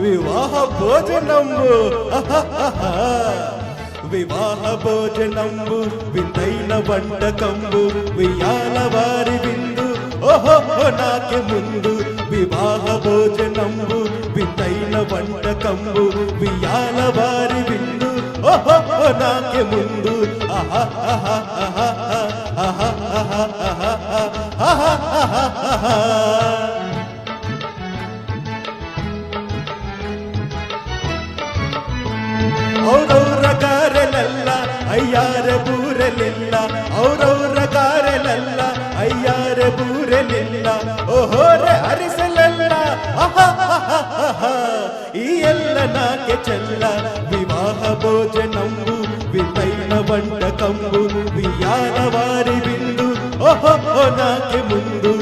వివాహ భోజనంబు వివాహ భోజనంబు వింతైన వంటకంబు వియాల వారి విందు ఓహో నాకే ముందు వివాహ భోజనంబు వింతైన వంటకంబు వియాల వారి విందు ఓహో నాకే ముందు ಔರೌರ ಗಾರೆಲಲ್ಲ ಅಯ್ಯಾರೆ ಬೂರೆಲಿಲ್ಲ ಔರೌರ ಗಾರೆಲಲ್ಲ ಅಯ್ಯಾರೆ ಬೂರೆಲಿಲ್ಲ ಓಹೋರೆ ಹರಿಸಲಲ್ಲ ಈ ಎಲ್ಲ ನಾಕೆ ಚೆಲ್ಲ ವಿವಾಹ ಭೋಜನಂಬು ವಿತೈನ వంటకంబు వియాల వారి విందు ఓహో నాకే ముందు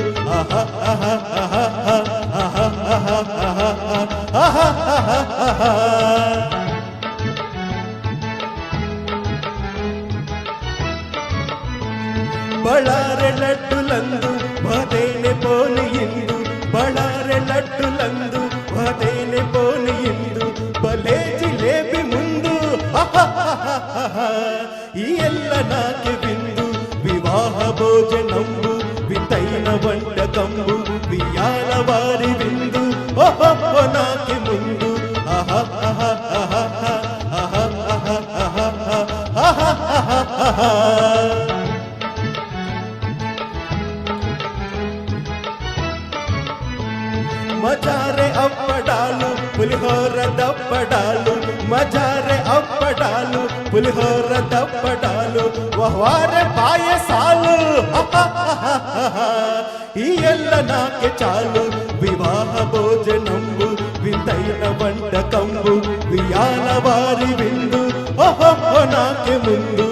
బళారె లడ్డులందు భదేనే పోని ఇందు బళారె లడ్డులందు భదేనే పోని ఇందు భలే జిలేబి ముందు ఈ ಎಲ್ಲ నాకే విందు వివాహ భోజనంబు వింతైన వంటకంబు వియాల వారి విందు ఓహో నాకే ముందు మజారే అప్పడాలు పులిహోర దప్పడాలు మజారే అప్పడాలు పులిహోర దప్పడాలు వహ్వారే పాయసాలు ఈ ಎಲ್ಲ నాకే చాలు వివాహ భోజనంబు వింతైన వంటకంబు వియాల వారి విందు ఓహో నాకే ముందు